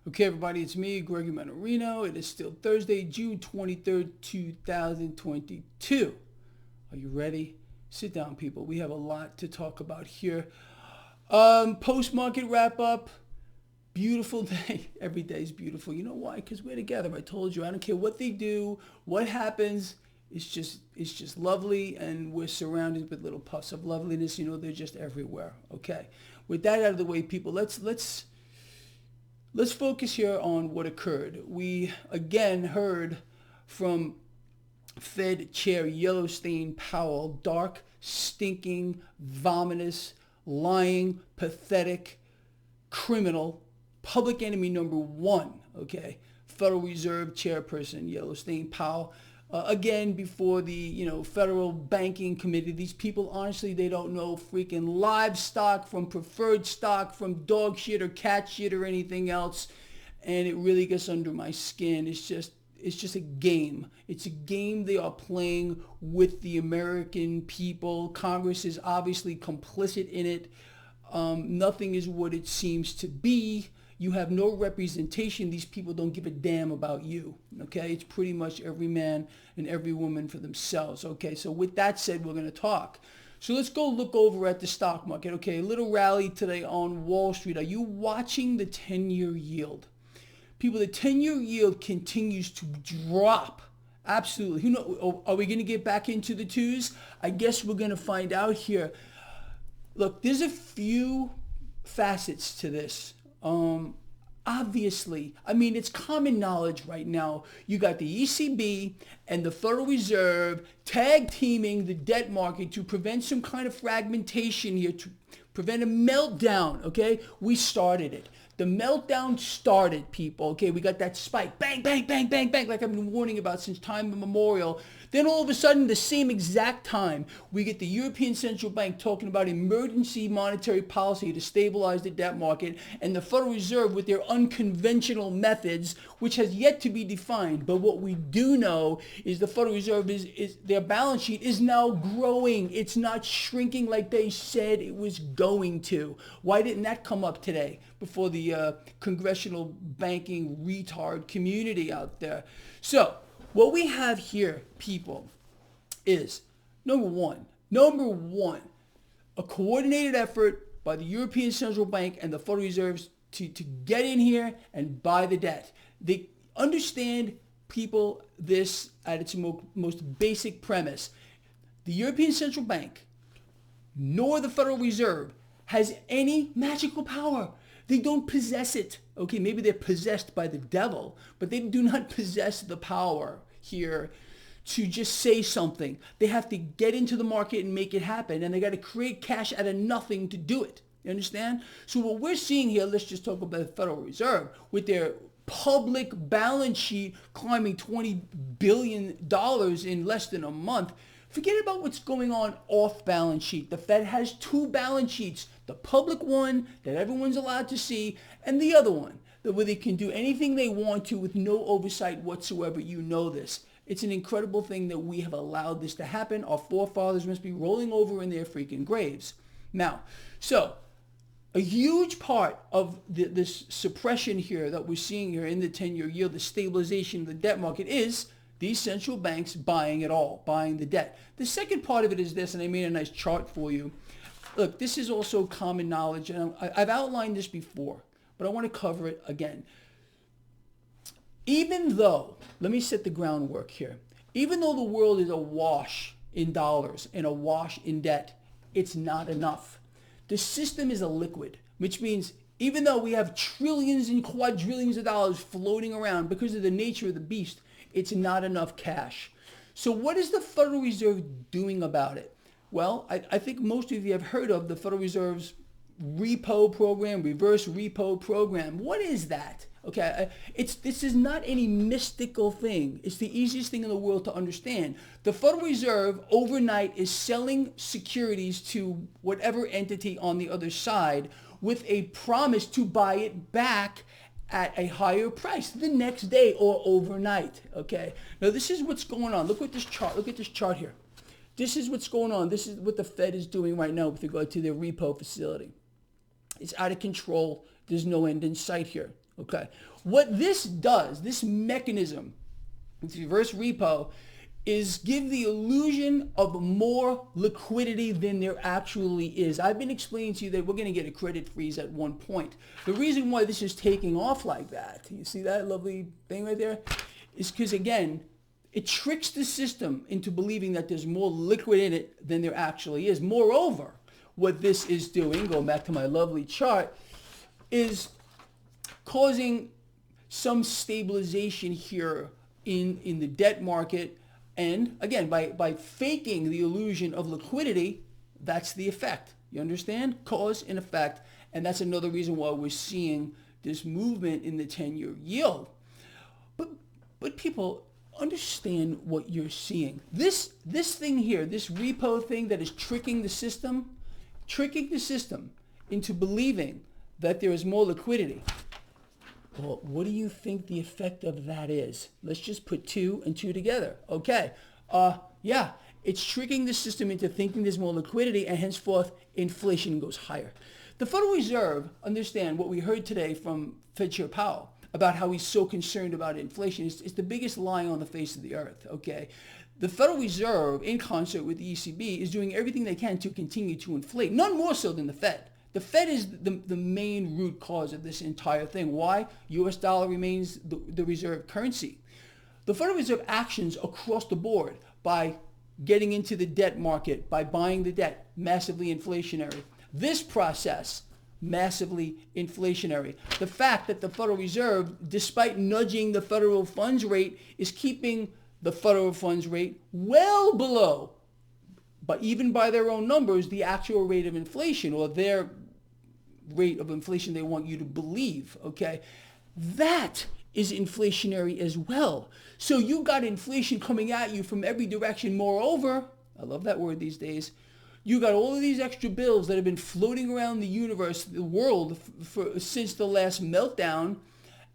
Okay, everybody, it's me, Gregory Mannarino. It is still Thursday, June 23rd, 2022. Are you ready? Sit down, people. We have a lot to talk about here. Post-market wrap-up. Beautiful day. Every day is beautiful. You know why? Because we're together. I told you. I don't care what they do, what happens. It's just lovely, and we're surrounded with little puffs of loveliness. You know, they're just everywhere. Okay. With that out of the way, people, let's focus here on what occurred. We again heard from Fed Chair Yellowstone Powell, dark, stinking, vomitous, lying, pathetic, criminal, public enemy number one, okay? Federal Reserve Chairperson Yellowstone Powell. Again, before the Federal Banking Committee, these people, honestly, they don't know freaking livestock from preferred stock, from dog shit or cat shit or anything else, and it really gets under my skin. It's just a game. It's a game they are playing with the American people. Congress is obviously complicit in it. Nothing is what it seems to be. You have no representation. These people don't give a damn about you, okay? It's pretty much every man and every woman for themselves, okay? So with that said, we're going to talk. So let's go look over at the stock market, okay? A little rally today on Wall Street. Are you watching the 10-year yield? People, the 10-year yield continues to drop. Absolutely. Who knows? Are we going to get back into the twos? I guess we're going to find out here. Look, there's a few facets to this. Obviously, I mean, it's common knowledge right now. You got the ECB and the Federal Reserve tag teaming the debt market to prevent some kind of fragmentation here, to prevent a meltdown, okay? We started it. The meltdown started, people, okay? We got that spike, bang, bang, bang, bang, bang, like I've been warning about since time immemorial. Then all of a sudden, the same exact time, we get the European Central Bank talking about emergency monetary policy to stabilize the debt market, and the Federal Reserve with their unconventional methods, which has yet to be defined. But what we do know is the Federal Reserve is their balance sheet is now growing. It's not shrinking like they said it was going to. Why didn't that come up today before the congressional banking retard community out there? So what we have here, people, is number one, a coordinated effort by the European Central Bank and the Federal Reserve to get in here and buy the debt. They understand, people, this at its most basic premise. The European Central Bank nor the Federal Reserve has any magical power. They don't possess it. Okay, maybe they're possessed by the devil, but they do not possess the power here to just say something. They have to get into the market and make it happen, and they got to create cash out of nothing to do it. You understand? So what we're seeing here, let's just talk about the Federal Reserve with their public balance sheet climbing $20 billion in less than a month. Forget about what's going on off balance sheet. The Fed has two balance sheets, the public one that everyone's allowed to see, and the other one where they can do anything they want to with no oversight whatsoever. You know this. It's an incredible thing that we have allowed this to happen. Our forefathers must be rolling over in their freaking graves. Now, so a huge part of this suppression here that we're seeing here in the 10-year yield, the stabilization of the debt market, is these central banks buying it all, buying the debt. The second part of it is this, and I made a nice chart for you. Look, this is also common knowledge, and I've outlined this before, but I want to cover it again. Even though, let me set the groundwork here, even though the world is awash in dollars and awash in debt, it's not enough. The system is illiquid, which means even though we have trillions and quadrillions of dollars floating around because of the nature of the beast, it's not enough cash. So what is the Federal Reserve doing about it? Well, I think most of you have heard of the Federal Reserve's repo program, reverse repo program. What is that? Okay, this is not any mystical thing. It's the easiest thing in the world to understand. The Federal Reserve overnight is selling securities to whatever entity on the other side with a promise to buy it back at a higher price the next day or overnight, okay? Now, this is what's going on. Look at this chart. Look at this chart here. This is what's going on. This is what the Fed is doing right now with regard to their repo facility. It's out of control. There's no end in sight here. Okay. What this does, this mechanism, this reverse repo, is give the illusion of more liquidity than there actually is. I've been explaining to you that we're going to get a credit freeze at one point. The reason why this is taking off like that, you see that lovely thing right there, is because, again, it tricks the system into believing that there's more liquid in it than there actually is. Moreover, what this is doing, going back to my lovely chart, is causing some stabilization here in the debt market. And again, by faking the illusion of liquidity, that's the effect. You understand? Cause and effect. And that's another reason why we're seeing this movement in the 10-year yield. But people, understand what you're seeing. This thing here, this repo thing that is tricking the system into believing that there is more liquidity. Well, what do you think the effect of that is? Let's just put 2 and 2 together. Okay. Yeah, it's tricking the system into thinking there's more liquidity, and henceforth inflation goes higher. The Federal Reserve, understand what we heard today from Fed Chair Powell about how he's so concerned about inflation. It's the biggest lie on the face of the earth, okay? The Federal Reserve, in concert with the ECB, is doing everything they can to continue to inflate, none more so than the Fed. The Fed is the main root cause of this entire thing. Why? U.S. dollar remains the reserve currency. The Federal Reserve actions across the board by getting into the debt market, by buying the debt, massively inflationary. This process, massively inflationary. The fact that the Federal Reserve, despite nudging the federal funds rate, is keeping the federal funds rate well below, but even by their own numbers, the actual rate of inflation, or their rate of inflation they want you to believe, okay? That is inflationary as well. So you got inflation coming at you from every direction. Moreover, I love that word these days, you got all of these extra bills that have been floating around the universe, the world, since the last meltdown,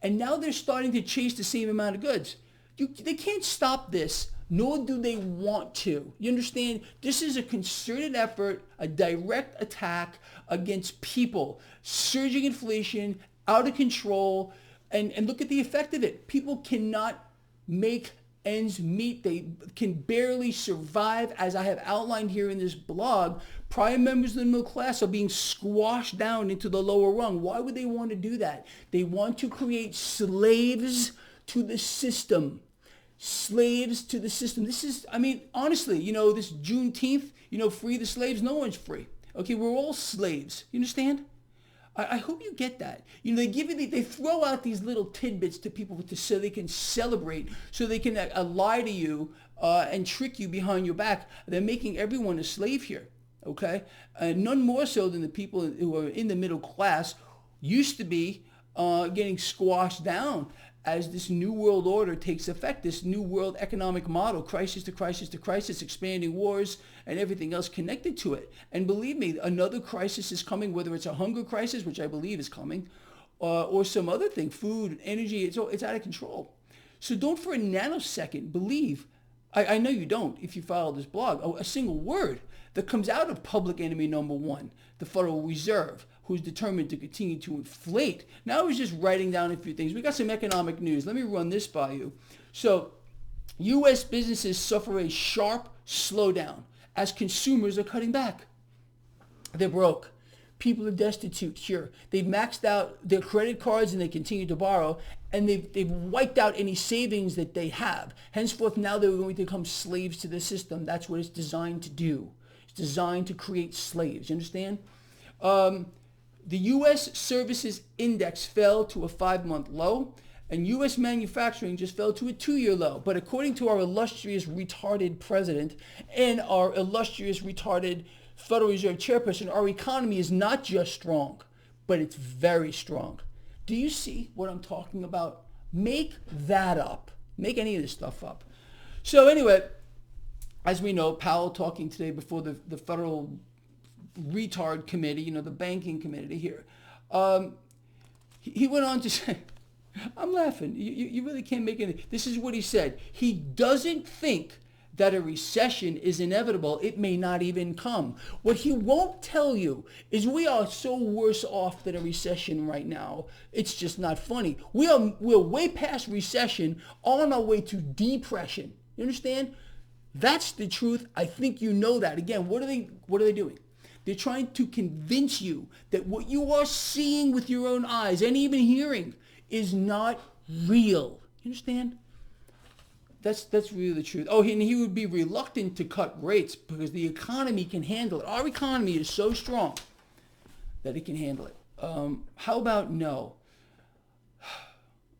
and now they're starting to chase the same amount of goods. They can't stop this, nor do they want to. You understand? This is a concerted effort, a direct attack against people. Surging inflation, out of control, and look at the effect of it. People cannot make ends meet. They can barely survive. As I have outlined here in this blog, prime members of the middle class are being squashed down into the lower rung. Why would they want to do that? They want to create slaves to the system. Slaves to the system. This is, I mean, honestly, this Juneteenth, free the slaves. No one's free. Okay, we're all slaves. You understand? I hope you get that. They throw out these little tidbits to people so they can celebrate, so they can lie to you and trick you behind your back. They're making everyone a slave here. Okay, none more so than the people who are in the middle class used to be getting squashed down as this new world order takes effect, this new world economic model, crisis to crisis to crisis, expanding wars and everything else connected to it. And believe me, another crisis is coming, whether it's a hunger crisis, which I believe is coming, or some other thing, food, energy, it's out of control. So don't for a nanosecond believe, I know you don't if you follow this blog, a single word that comes out of public enemy number one, the Federal Reserve, who's determined to continue to inflate. Now I was just writing down a few things. We got some economic news. Let me run this by you. So U.S. businesses suffer a sharp slowdown as consumers are cutting back. They're broke. People are destitute here. They've maxed out their credit cards and they continue to borrow, and they've wiped out any savings that they have. Henceforth, now they're going to become slaves to the system. That's what it's designed to do. It's designed to create slaves. You understand? The U.S. Services Index fell to a 5-month low, and U.S. manufacturing just fell to a 2-year low. But according to our illustrious retarded president and our illustrious retarded Federal Reserve chairperson, our economy is not just strong, but it's very strong. Do you see what I'm talking about? Make that up. Make any of this stuff up. So anyway, as we know, Powell talking today before the Federal retard committee, the banking committee here. He went on to say, I'm laughing. You really can't make it. This is what he said. He doesn't think that a recession is inevitable. It may not even come. What he won't tell you is we are so worse off than a recession right now. It's just not funny. We're way past recession, on our way to depression. You understand? That's the truth. I think you know that. Again, what are they doing? They're trying to convince you that what you are seeing with your own eyes and even hearing is not real. You understand? That's really the truth. Oh, and he would be reluctant to cut rates because the economy can handle it. Our economy is so strong that it can handle it. How about no?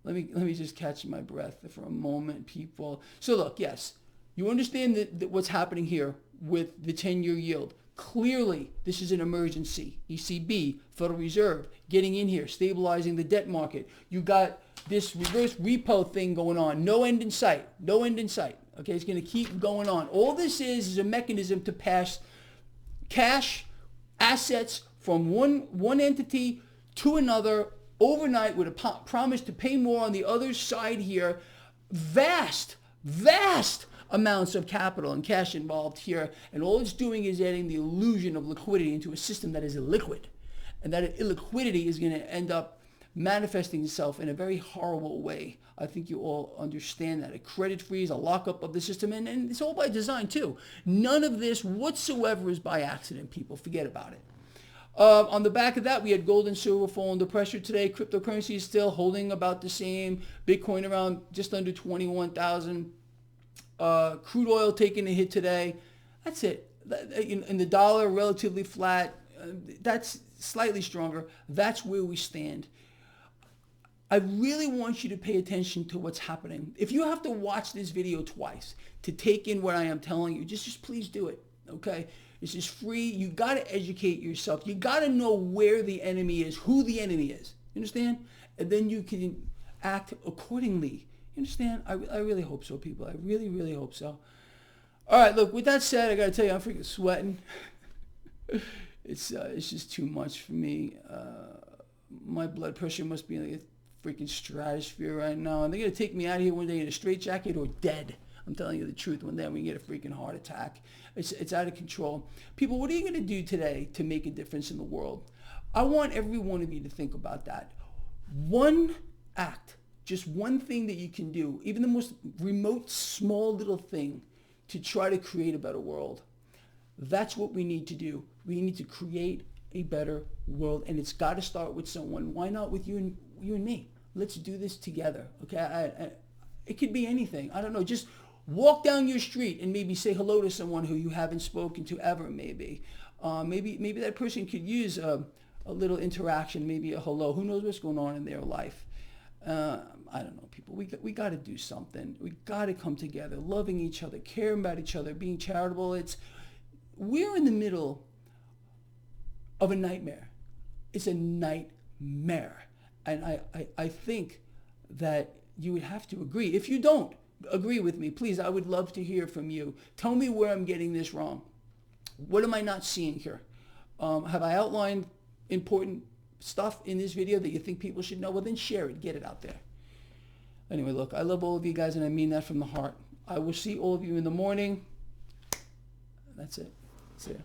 Let me just catch my breath for a moment, people. So look, yes, you understand that what's happening here with the 10-year yield. Clearly, this is an emergency. ECB, Federal Reserve, getting in here, stabilizing the debt market. You got this reverse repo thing going on. No end in sight. No end in sight. Okay, it's going to keep going on. All this is a mechanism to pass cash, assets from one entity to another overnight with a promise to pay more on the other side here. Vast amounts of capital and cash involved here, and all it's doing is adding the illusion of liquidity into a system that is illiquid, and that illiquidity is going to end up manifesting itself in a very horrible way. I think you all understand that. A credit freeze, a lockup of the system, and it's all by design too. None of this whatsoever is by accident, people. Forget about it. On the back of that, we had gold and silver fall under pressure today. Cryptocurrency is still holding about the same. Bitcoin around just under 21,000. Crude oil taking a hit today. That's it. And the dollar relatively flat. That's slightly stronger. That's where we stand. I really want you to pay attention to what's happening. If you have to watch this video twice to take in what I am telling you, just please do it. Okay? This is free. You got to educate yourself. You got to know where the enemy is, who the enemy is. You understand? And then you can act accordingly. You understand? I really hope so, people. I really, really hope so. All right, look, with that said, I got to tell you, I'm freaking sweating. It's just too much for me. My blood pressure must be in like a freaking stratosphere right now. And they're going to take me out of here one day in a straitjacket or dead. I'm telling you the truth. One day I'm going to get a freaking heart attack. It's out of control. People, what are you going to do today to make a difference in the world? I want every one of you to think about that. One act, just one thing that you can do, even the most remote, small little thing to try to create a better world. That's what we need to do. We need to create a better world, and it's got to start with someone. Why not with you and me? Let's do this together, okay? It could be anything. I don't know. Just walk down your street and maybe say hello to someone who you haven't spoken to ever, maybe. Maybe that person could use a little interaction, maybe a hello. Who knows what's going on in their life? I don't know, people. We got to do something. We got to come together, loving each other, caring about each other, being charitable. We're in the middle of a nightmare. It's a nightmare. And I think that you would have to agree. If you don't agree with me, please, I would love to hear from you. Tell me where I'm getting this wrong. What am I not seeing here? Have I outlined important stuff in this video that you think people should know? Well, then share it. Get it out there. Anyway, look, I love all of you guys, and I mean that from the heart. I will see all of you in the morning. That's it. See ya.